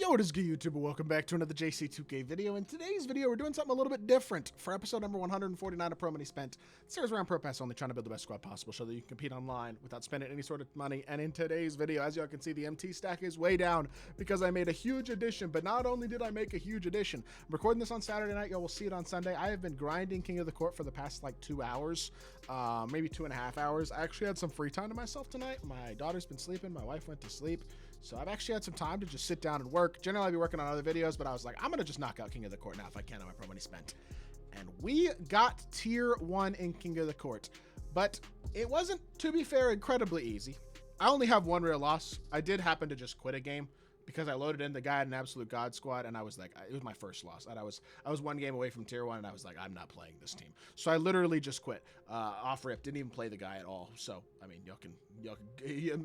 Yo, what is good, YouTube? Welcome back to another JC2K video. In today's video, we're doing something a little bit different. For episode number 149 of Pro Money Spent, it serves around Pro Pass only, trying to build the best squad possible so that you can compete online without spending any sort of money. And in today's video, as y'all can see, the MT stack is way down because I made a huge addition. But not only did I make a huge addition, I'm recording this on Saturday night. Y'all will see it on Sunday. I have been grinding King of the Court for the past like 2 hours, maybe 2.5 hours. I actually had some free time to myself tonight. My daughter's been sleeping. My wife went to sleep. So I've actually had some time to just sit down and work. Generally, I'll be working on other videos, but I was like, I'm going to just knock out King of the Court now if I can on my Pro Money Spent. And we got tier 1 in King of the Court. But it wasn't, to be fair, incredibly easy. I only have one real loss. I did happen to just quit a game because I loaded in the guy in an absolute god squad, and I was like, it was my first loss. And I was one game away from tier 1, and I was like, I'm not playing this team. So I literally just quit off rip. Didn't even play the guy at all. So I mean, y'all can.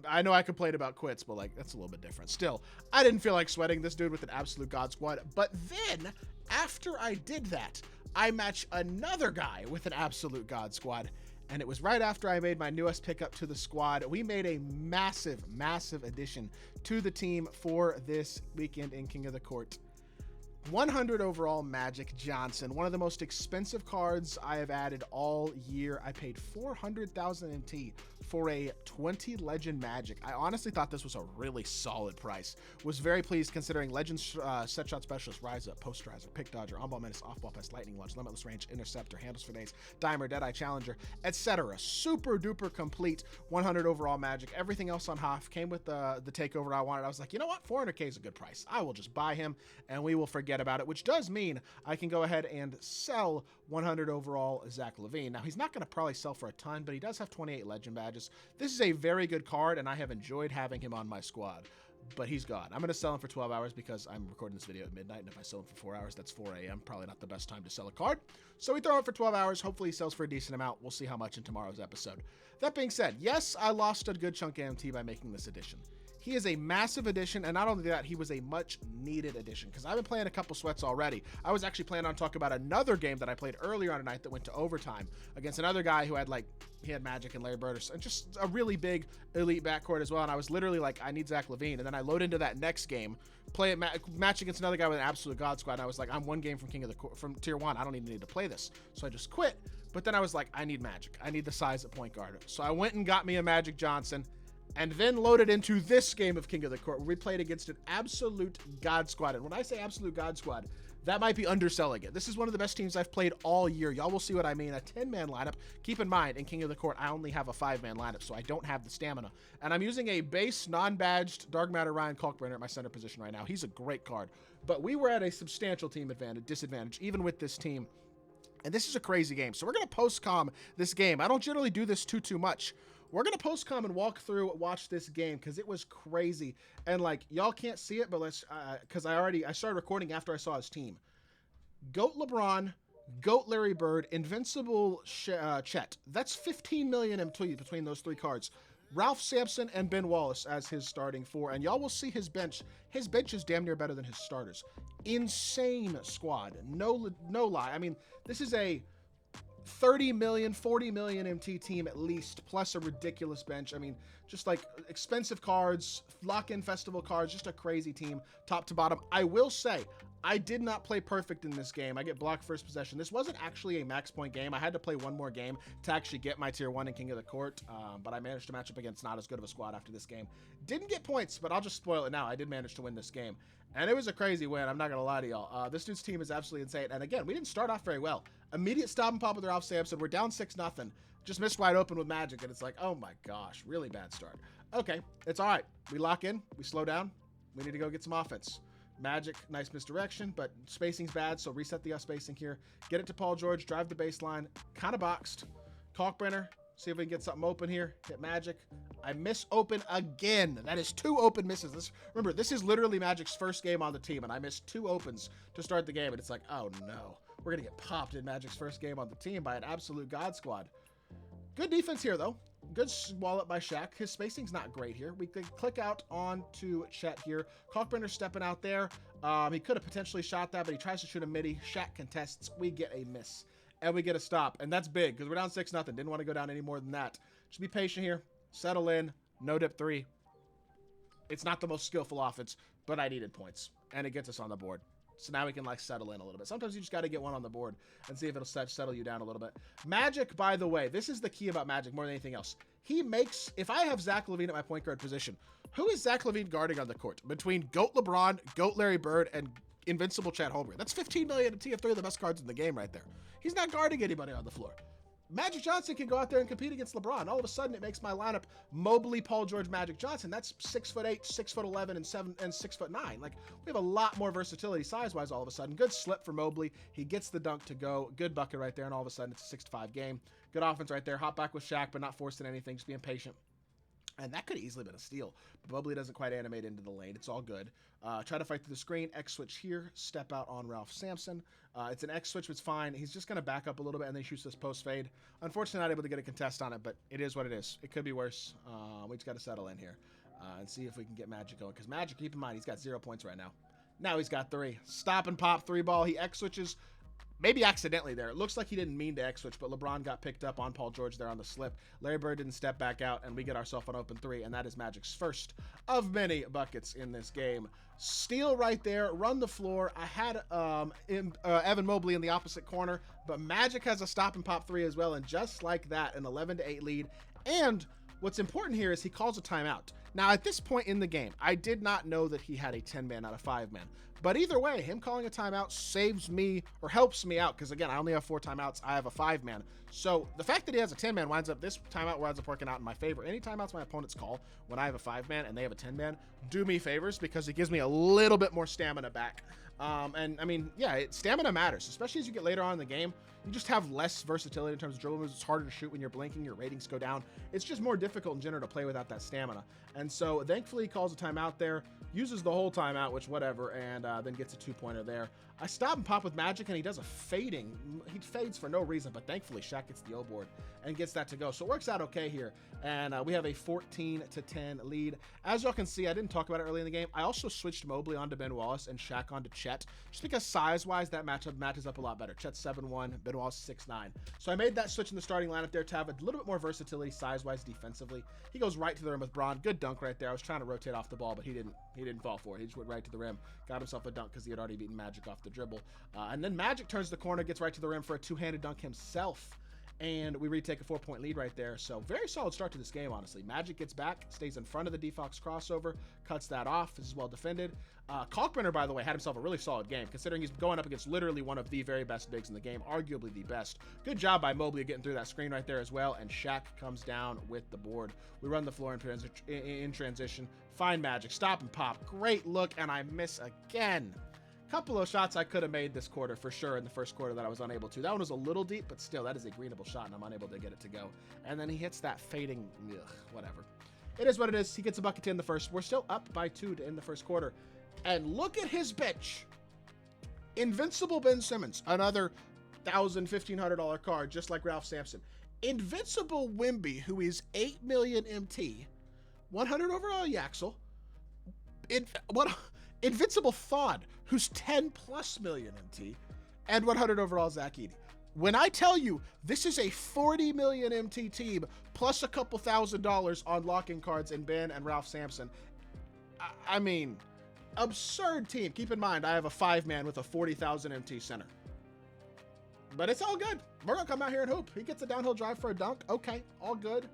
I know I complained about quits, but like that's a little bit different. Still, I didn't feel like sweating this dude with an absolute god squad. But then after I did that, I matched another guy with an absolute god squad. And it was right after I made my newest pickup to the squad. We made a massive, massive addition to the team for this weekend in King of the Court. 100 overall Magic Johnson, one of the most expensive cards I have added all year. I paid 400,000 MT for a 20 Legend Magic. I honestly thought this was a really solid price. Was very pleased considering Legends Set Shot Specialist, Rise Up, Posterizer, Pick Dodger, On-Ball Menace, Off-Ball Pest, Lightning Launch, Limitless Range, Interceptor, Handles for Days, Dimer, Deadeye Challenger, etc. Super duper complete 100 overall Magic. Everything else on Hoff came with the takeover I wanted. I was like, you know what? 400k is a good price. I will just buy him and we will forget about it, which does mean I can go ahead and sell 100 overall Zach LaVine. Now, he's not going to probably sell for a ton, but he does have 28 Legend badges. This is a very good card, and I have enjoyed having him on my squad, but he's gone. I'm going to sell him for 12 hours because I'm recording this video at midnight, and if I sell him for 4 hours, that's 4 a.m. Probably not the best time to sell a card. So we throw it for 12 hours. Hopefully he sells for a decent amount. We'll see how much in tomorrow's episode. That being said, yes, I lost a good chunk of MT by making this addition. He is a massive addition, and not only that, he was a much-needed addition, because I've been playing a couple sweats already. I was actually planning on talking about another game that I played earlier on tonight that went to overtime against another guy who had, like, he had Magic and Larry Bird, and just a really big elite backcourt as well, and I was literally like, I need Zach LaVine, and then I load into that next game, play it match against another guy with an absolute god squad, and I was like, I'm one game from from tier 1, I don't even need to play this, so I just quit. But then I was like, I need Magic, I need the size at point guard, so I went and got me a Magic Johnson, and then loaded into this game of King of the Court, where we played against an absolute god squad. And when I say absolute god squad, that might be underselling it. This is one of the best teams I've played all year. Y'all will see what I mean. A 10-man lineup. Keep in mind, in King of the Court, I only have a 5-man lineup, so I don't have the stamina. And I'm using a base, non-badged Dark Matter Ryan Kalkbrenner at my center position right now. He's a great card. But we were at a substantial team disadvantage, even with this team. And this is a crazy game. So we're going to post-com this game. I don't generally do this too much. We're going to post-com and watch this game because it was crazy. And, like, y'all can't see it, but let's, because I started recording after I saw his team. GOAT LeBron, GOAT Larry Bird, Invincible Chet. That's 15 million MT between those 3 cards. Ralph Sampson and Ben Wallace as his starting 4. And y'all will see his bench. His bench is damn near better than his starters. Insane squad. No lie. I mean, this is a 30 million, 40 million MT team at least, plus a ridiculous bench. I mean, just like expensive cards, lock-in festival cards, just a crazy team, top to bottom. I will say, I did not play perfect in this game. I get blocked first possession. This wasn't actually a max point game. I had to play one more game to actually get my tier 1 in King of the Court, but I managed to match up against not as good of a squad after this game. Didn't get points, but I'll just spoil it now. I did manage to win this game, and it was a crazy win. I'm not going to lie to y'all. This dude's team is absolutely insane, and again, we didn't start off very well. Immediate stop and pop with Ralph Sampson. We're down 6-0. Just missed wide open with Magic, and it's like, oh my gosh, really bad start. Okay, it's all right. We lock in. We slow down. We need to go get some offense. Magic, nice misdirection, but spacing's bad, so reset the spacing here. Get it to Paul George, drive the baseline, kind of boxed. Kalkbrenner, see if we can get something open here. Hit Magic. I miss open again. That is 2 open misses. Remember, this is literally Magic's first game on the team, and I missed 2 opens to start the game, and it's like, oh no. We're going to get popped in Magic's first game on the team by an absolute god squad. Good defense here, though. Good wallop by Shaq. His spacing's not great here. We could click out onto Chet here. Kalkbrenner stepping out there. He could have potentially shot that, but he tries to shoot a midi. Shaq contests. We get a miss. And we get a stop. And that's big because we're down 6-0. Didn't want to go down any more than that. Just be patient here. Settle in. No dip 3. It's not the most skillful offense. but I needed points, and it gets us on the board. So now we can like settle in a little bit. Sometimes you just got to get one on the board and see if it'll settle you down a little bit. Magic, by the way, this is the key about Magic more than anything else. He makes, if I have Zach LaVine at my point guard position, who is Zach LaVine guarding on the court? Between GOAT LeBron, GOAT Larry Bird, and Invincible Chad Holmgren. That's 15 million to TF3 of the best cards in the game right there. He's not guarding anybody on the floor. Magic Johnson can go out there and compete against LeBron. All of a sudden, it makes my lineup Mobley, Paul George, Magic Johnson. That's 6'8", 6'11", and 6'9". Like, we have a lot more versatility size-wise all of a sudden. Good slip for Mobley. He gets the dunk to go. Good bucket right there, and all of a sudden, it's a 6-5 game. Good offense right there. Hop back with Shaq, but not forcing anything, just being patient. And that could have easily been a steal. But Mobley doesn't quite animate into the lane. It's all good. Try to fight through the screen. X switch here. Step out on Ralph Sampson. It's an X switch, which is fine. He's just going to back up a little bit and then he shoots this post fade. Unfortunately, not able to get a contest on it, but it is what it is. It could be worse. We just got to settle in here and see if we can get Magic going. Because Magic, keep in mind, he's got 0 points right now. Now he's got 3. Stop and pop 3 ball. He X switches. Maybe accidentally there. It looks like he didn't mean to X-switch, but LeBron got picked up on Paul George there on the slip. Larry Bird didn't step back out, and we get ourselves an open 3, and that is Magic's first of many buckets in this game. Steal right there, run the floor. I had Evan Mobley in the opposite corner, but Magic has a stop and pop 3 as well, and just like that, an 11-8 lead. And what's important here is he calls a timeout. Now, at this point in the game, I did not know that he had a 10-man out of 5-man. But either way, him calling a timeout saves me or helps me out because, again, I only have 4 timeouts. I have a 5-man. So the fact that he has a 10-man this timeout winds up working out in my favor. Any timeouts my opponents call when I have a 5-man and they have a 10-man do me favors because it gives me a little bit more stamina back. And, I mean, yeah, stamina matters, especially as you get later on in the game. You just have less versatility in terms of dribble moves. It's harder to shoot when you're blinking. Your ratings go down. It's just more difficult in general to play without that stamina. And so, thankfully, he calls a timeout there, uses the whole timeout, which whatever, and then gets a 2-pointer there. I stop and pop with Magic, and he does a fading. He fades for no reason, but thankfully, Shaq gets the O board and gets that to go. So it works out okay here, and we have a 14-10 lead. As y'all can see, I didn't talk about it early in the game. I also switched Mobley onto Ben Wallace and Shaq onto Chet, just because size-wise, that matchup matches up a lot better. Chet's 7'1", Ben Wallace 6'9". So I made that switch in the starting lineup there to have a little bit more versatility size-wise defensively. He goes right to the rim with Braun. Good dunk right there. I was trying to rotate off the ball, but he didn't fall for it. He just went right to the rim, got himself a dunk because he had already beaten Magic off the dribble. And then Magic turns the corner, gets right to the rim for a 2-handed dunk himself. And we retake a 4-point lead right there. So very solid start to this game, honestly. Magic gets back, stays in front of the D-Fox crossover, cuts that off. This is well defended. Kalkbrenner, by the way, had himself a really solid game, considering he's going up against literally one of the very best bigs in the game, arguably the best. Good job by Mobley getting through that screen right there as well, and Shaq comes down with the board. We run the floor in transition. Find Magic, stop and pop. Great look, and I miss again. Couple of shots I could have made this quarter for sure in the first quarter that I was unable to. That one was a little deep, but still, that is a greenable shot, and I'm unable to get it to go. And then he hits that fading, whatever. It is what it is. He gets a bucket to end the first. We're still up by 2 to end the first quarter. And look at his bench. Invincible Ben Simmons, another $1,000, $1,500 card, just like Ralph Sampson. Invincible Wimby, who is 8 million MT, 100 overall Yaxel. Invincible Thawd, who's 10+ million MT, and 100 overall Zach Edey. When I tell you this is a 40 million MT team plus a couple $1,000 on locking cards in Ben and Ralph Sampson, I mean, absurd team. Keep in mind, I have a 5-man with a 40,000 MT center. But it's all good. We're going to come out here and hoop. He gets a downhill drive for a dunk. Okay, all good.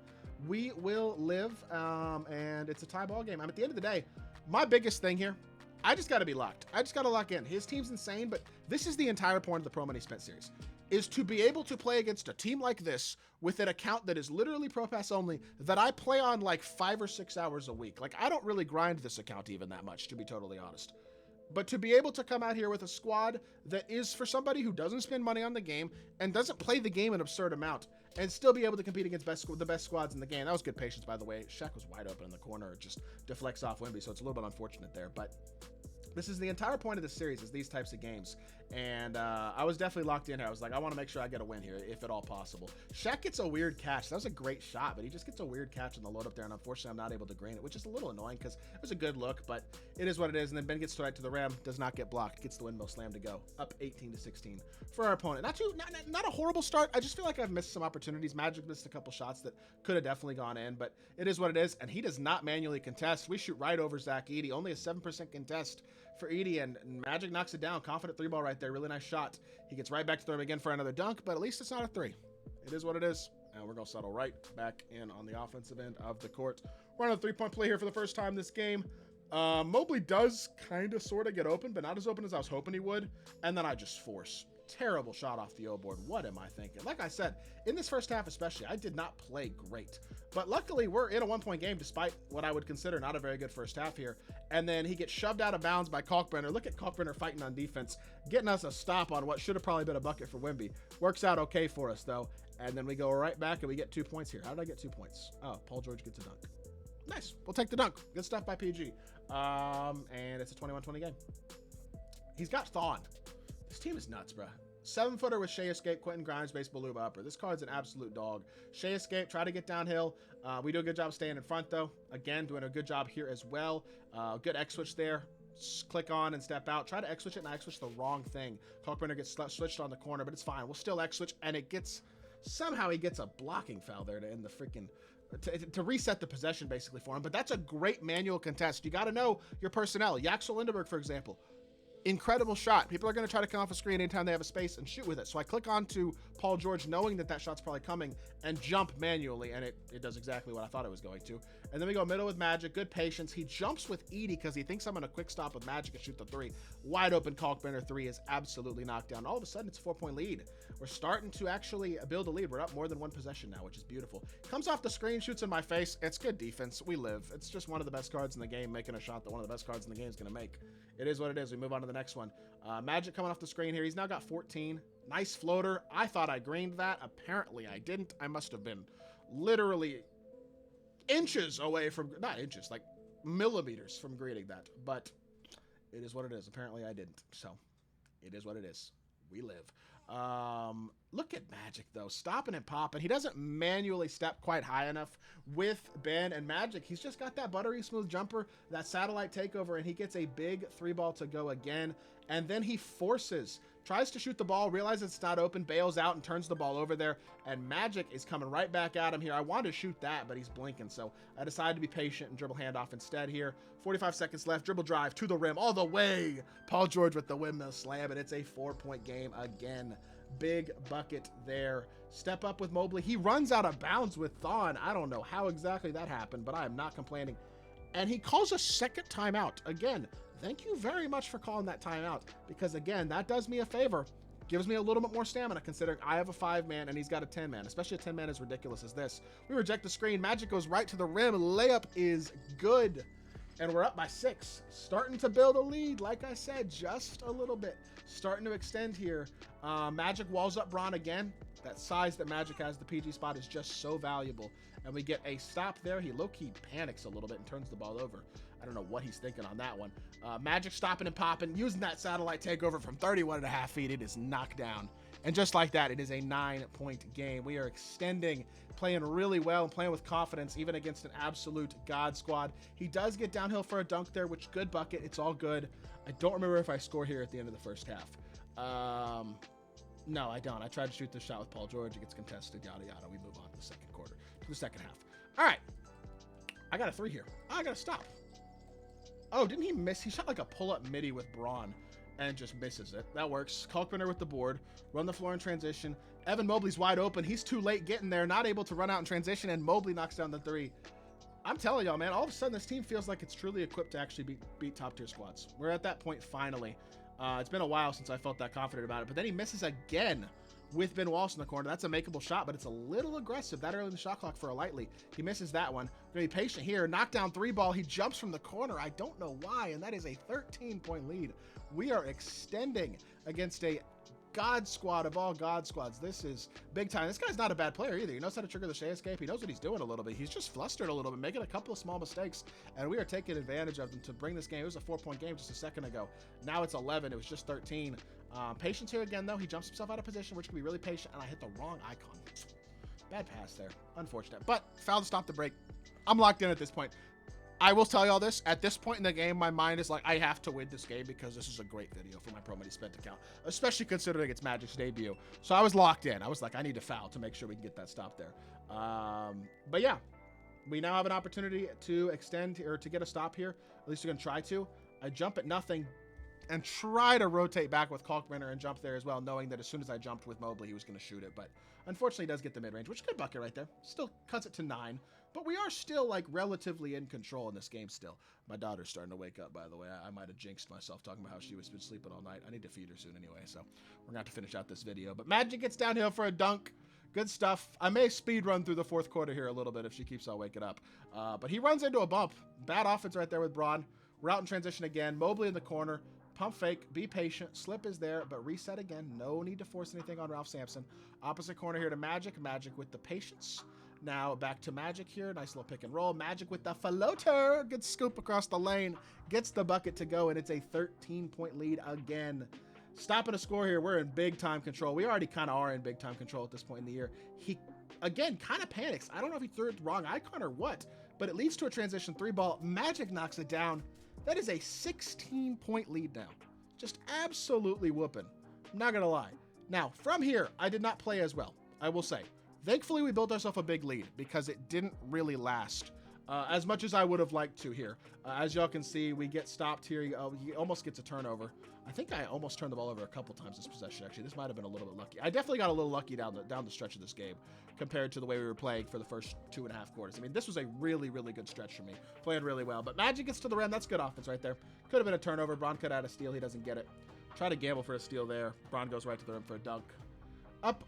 We will live, and it's a tie ball game. At the end of the day, my biggest thing here, I just got to be locked. I just got to lock in. His team's insane, but this is the entire point of the Pro Money Spent series, is to be able to play against a team like this with an account that is literally Pro Pass only that I play on like 5 or 6 hours a week. Like, I don't really grind this account even that much, to be totally honest. But to be able to come out here with a squad that is for somebody who doesn't spend money on the game and doesn't play the game an absurd amount and still be able to compete against the best squads in the game. That was good patience, by the way. Shaq was wide open in the corner. It just deflects off Wemby, so it's a little bit unfortunate there. But This is the entire point of the series, is these types of games. And I was definitely locked in here. I was like, I want to make sure I get a win here, if at all possible. Shaq gets a weird catch. That was a great shot, but he just gets a weird catch in the load up there. And unfortunately, I'm not able to green it, which is a little annoying because it was a good look, but it is what it is. And then Ben gets right to the rim, does not get blocked, gets the windmill slam to go. Up 18-16 for our opponent. Not a horrible start. I just feel like I've missed some opportunities. Magic missed a couple shots that could have definitely gone in, but it is what it is. And he does not manually contest. We shoot right over Zach Edey. Only a 7% contest for Edey, and Magic knocks it down. Confident 3-ball right there. Really nice shot. He gets right back to the rim again for another dunk, but at least it's not a 3. It is what it is, and we're going to settle right back in on the offensive end of the court. We're on a 3-point play here for the first time this game. Mobley does kind of sort of get open, but not as open as I was hoping he would, and then I just force. Terrible shot off the O board. What am I thinking? Like I said, in this first half especially, I did not play great. But luckily, we're in a 1-point game despite what I would consider not a very good first half here. And then he gets shoved out of bounds by Kalkbrenner. Look at Kalkbrenner fighting on defense, getting us a stop on what should have probably been a bucket for Wemby. Works out okay for us, though. And then we go right back and we get 2 points here. How did I get 2 points? Oh, Paul George gets a dunk. Nice. We'll take the dunk. Good stuff by PG. And it's a 21-20 game. He's got Thawne. This team is nuts, bro. 7-footer with Shea Escape, Quentin Grimes, base Baluba upper. This card's an absolute dog. Shea Escape, try to get downhill. We do a good job staying in front, though. Again, doing a good job here as well. Good X-switch there. Click on and step out. Try to X-switch it, and I X-switch the wrong thing. Kalkbrenner gets switched on the corner, but it's fine. We'll still X-switch, and it gets... Somehow he gets a blocking foul there to end the freaking... To reset the possession, basically, for him. But that's a great manual contest. You got to know your personnel. Yaxel Lindenberg, for example. Incredible shot. People are going to try to come off a screen anytime they have a space and shoot with it. So I click on to Paul George knowing that that shot's probably coming and jump manually, and it does exactly what I thought it was going to. And then we go middle with Magic. Good patience. He jumps with Edey because he thinks I'm going to quick stop with Magic and shoot the 3. Wide open Kalkbrenner 3 is absolutely knocked down. All of a sudden, it's a 4-point lead. We're starting to actually build a lead. We're up more than 1 possession now, which is beautiful. Comes off the screen, shoots in my face. It's good defense. We live. It's just one of the best cards in the game, making a shot that one of the best cards in the game is going to make. It is what it is. We move on to the next one. Magic coming off the screen here. He's now got 14. Nice floater. I thought I greened that. Apparently I didn't. I must have been literally inches away from, not inches, like millimeters from greening that. But it is what it is. Apparently I didn't. So it is what it is. We live. Look at Magic, though. Stopping and popping. He doesn't manually step quite high enough with Ben and Magic. He's just got that buttery smooth jumper, that satellite takeover, and he gets a big 3-ball to go again. And then he tries to shoot the ball, realizes it's not open, bails out, and turns the ball over there. And Magic is coming right back at him here. I wanted to shoot that, but he's blinking, so I decided to be patient and dribble handoff instead here. 45 seconds left. Dribble drive to the rim all the way. Paul George with the windmill slam, and it's a 4-point game again. Big bucket there. Step up with Mobley. He runs out of bounds with Thawne. I don't know how exactly that happened, but I am not complaining. And he calls a second timeout. Again, thank you very much for calling that timeout, because again, that does me a favor. Gives me a little bit more stamina considering I have a 5-man and he's got a 10-man. Especially a 10-man as ridiculous as this. We reject the screen. Magic goes right to the rim. Layup is good. And we're up by 6. Starting to build a lead, like I said, just a little bit. Starting to extend here. Magic walls up Bron again. That size that Magic has, the PG spot, is just so valuable. And we get a stop there. He low-key panics a little bit and turns the ball over. I don't know what he's thinking on that one. Magic stopping and popping, using that satellite takeover from 31.5 feet. It is knocked down. And just like that, it is a 9-point game. We are extending, playing really well, and playing with confidence, even against an absolute God squad. He does get downhill for a dunk there, which good bucket. It's all good. I don't remember if I score here at the end of the first half. No, I don't. I tried to shoot this shot with Paul George. It gets contested, yada, yada. We move on to the second quarter, to the second half. All right. I got a 3 here. I got to stop. Oh, didn't he miss? He shot like a pull-up midi with Braun and just misses it. That works. Kalkbrenner with the board. Run the floor in transition. Evan Mobley's wide open. He's too late getting there. Not able to run out in transition, and Mobley knocks down the 3. I'm telling y'all, man, all of a sudden this team feels like it's truly equipped to actually beat top-tier squads. We're at that point finally. It's been a while since I felt that confident about it, but then he misses again with Ben Walsh in the corner. That's a makeable shot, but it's a little aggressive that early in the shot clock for a lightly. He misses that one. Gonna be patient here. Knockdown 3-ball. He jumps from the corner. I don't know why, and that is a 13-point lead. We are extending against a God squad of all God squads. This is big time. This guy's not a bad player either. He knows how to trigger the Shea escape. He knows what he's doing a little bit. He's just flustered a little bit, making a couple of small mistakes, and we are taking advantage of them to bring this game. It was a 4-point game just a second ago. Now it's 11. It was just 13. Patience here again, though. He jumps himself out of position, which can be really patient, and I hit the wrong icon. Bad pass there. Unfortunate. But foul to stop the break. I'm locked in at this point. I will tell you all this. At this point in the game, my mind is like, I have to win this game because this is a great video for my Pro Money Spent account, especially considering it's Magic's debut. So I was locked in. I was like, I need to foul to make sure we can get that stop there. But yeah, we now have an opportunity to extend or to get a stop here. At least we're going to try to. I jump at nothing and try to rotate back with Kalkbrenner and jump there as well, knowing that as soon as I jumped with Mobley, he was going to shoot it. But unfortunately, he does get the mid-range, which is a good bucket right there. Still cuts it to 9. But we are still, like, relatively in control in this game still. My daughter's starting to wake up, by the way. I might have jinxed myself talking about how she was been sleeping all night. I need to feed her soon anyway, so we're going to have to finish out this video. But Magic gets downhill for a dunk. Good stuff. I may speed run through the fourth quarter here a little bit if she keeps on waking up. But he runs into a bump. Bad offense right there with Braun. We're out in transition again. Mobley in the corner. Pump fake, be patient, slip is there, but reset again. No need to force anything on Ralph Sampson. Opposite corner here to Magic. Magic with the patience. Now back to Magic here. Nice little pick and roll. Magic with the floater. Good scoop across the lane. Gets the bucket to go, and it's a 13-point lead again. Stopping a score here. We're in big-time control. We already kind of are in big-time control at this point in the year. He, again, kind of panics. I don't know if he threw it the wrong icon or what, but it leads to a transition 3 ball. Magic knocks it down. That is a 16-point lead now. Just absolutely whooping. I'm not going to lie. Now, from here, I did not play as well, I will say. Thankfully, we built ourselves a big lead because it didn't really last as much as I would have liked to here. As y'all can see, we get stopped here. He almost gets a turnover. I think I almost turned the ball over a couple times this possession, actually. This might have been a little bit lucky. I definitely got a little lucky down the stretch of this game compared to the way we were playing for the first 2.5 quarters. I mean, this was a really, really good stretch for me. Playing really well. But Magic gets to the rim. That's good offense right there. Could have been a turnover. Braun could have had a steal. He doesn't get it. Try to gamble for a steal there. Braun goes right to the rim for a dunk. Up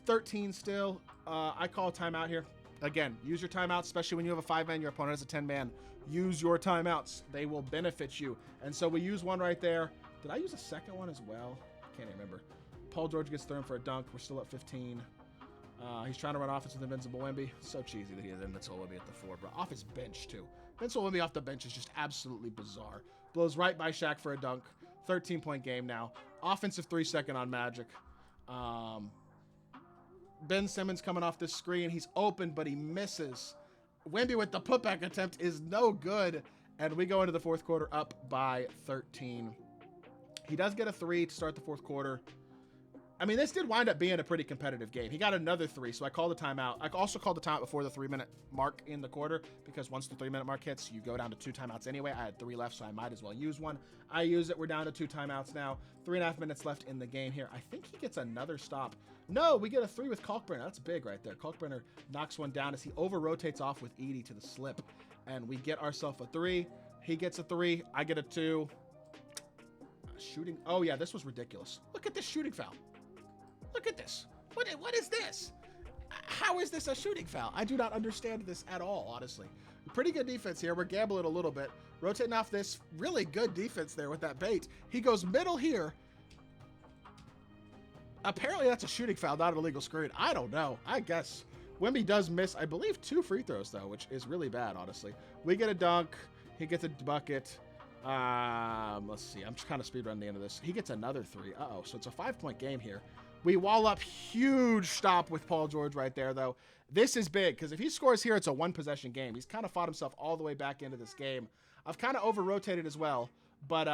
13 still. I call a timeout here. Again, use your timeouts, especially when you have a 5-man, your opponent has a 10-man. Use your timeouts. They will benefit you. And so we use one right there. Did I use a second one as well? I can't remember. Paul George gets thrown for a dunk. We're still at 15. He's trying to run offense with Invincible Wemby. So cheesy that he has Invincible Wemby at the 4, bro. Off his bench, too. Invincible Wemby off the bench is just absolutely bizarre. Blows right by Shaq for a dunk. 13-point game now. Offensive 3-second on Magic. Ben Simmons coming off this screen. He's open, but he misses. Wemby with the putback attempt is no good. And we go into the fourth quarter up by 13. He does get a 3 to start the fourth quarter. I mean, this did wind up being a pretty competitive game. He got another 3, so I called the timeout. I also called the timeout before the 3-minute mark in the quarter, because once the 3-minute mark hits, you go down to 2 timeouts anyway. I had 3 left, so I might as well use one. I use it. We're down to 2 timeouts now. 3.5 minutes left in the game here. I think he gets another stop. No, we get a 3 with Kalkbrenner. That's big right there. Kalkbrenner knocks one down as he over-rotates off with Edie to the slip, and we get ourselves a 3. He gets a 3. I get a 2. Shooting. Oh, yeah, this was ridiculous. Look at this shooting foul. Look at this. What is this? How is this a shooting foul? I do not understand this at all, honestly. Pretty good defense here. We're gambling a little bit. Rotating off this really good defense there with that bait. He goes middle here. Apparently that's a shooting foul, not an illegal screen. I don't know. I guess. Wemby does miss, I believe, 2 free throws, though, which is really bad, honestly. We get a dunk. He gets a bucket. Let's see. I'm just kind of speedrunning the end of this. He gets another 3. Uh-oh. So it's a 5-point game here. We wall up. Huge stop with Paul George right there, though. This is big, because if he scores here, it's a 1-possession game. He's kind of fought himself all the way back into this game. I've kind of over-rotated as well, but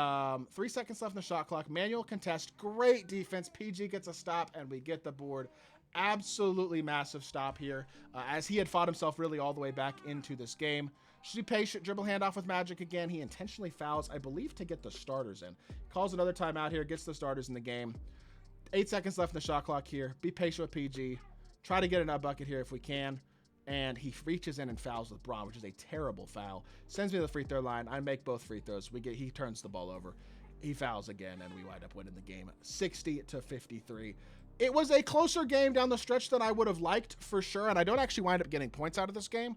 3 seconds left in the shot clock. Manual contest. Great defense. PG gets a stop, and we get the board. Absolutely massive stop here, as he had fought himself really all the way back into this game. Should be patient. Dribble handoff with Magic again. He intentionally fouls, I believe, to get the starters in. Calls another timeout here. Gets the starters in the game. 8 seconds left in the shot clock here. Be patient with PG. Try to get a nut bucket here if we can. And he reaches in and fouls with Braun, which is a terrible foul. Sends me to the free throw line. I make both free throws. He turns the ball over. He fouls again, and we wind up winning the game 60-53. It was a closer game down the stretch than I would have liked, for sure. And I don't actually wind up getting points out of this game.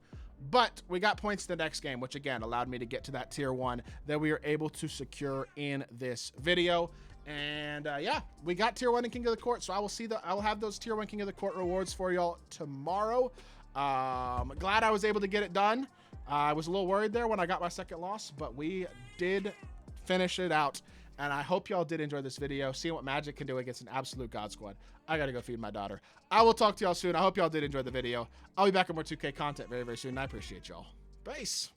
But we got points the next game, which, again, allowed me to get to that tier 1 that we were able to secure in this video. And yeah, we got tier 1 and King of the Court, so I will have those tier 1 King of the Court rewards for y'all tomorrow. Glad I was able to get it done. I was a little worried there when I got my second loss, but we did finish it out. And I hope y'all did enjoy this video, seeing what Magic can do against an absolute God Squad. I gotta go feed my daughter. I will talk to y'all soon. I hope y'all did enjoy the video. I'll be back with more 2K content very, very soon. I appreciate y'all. Peace.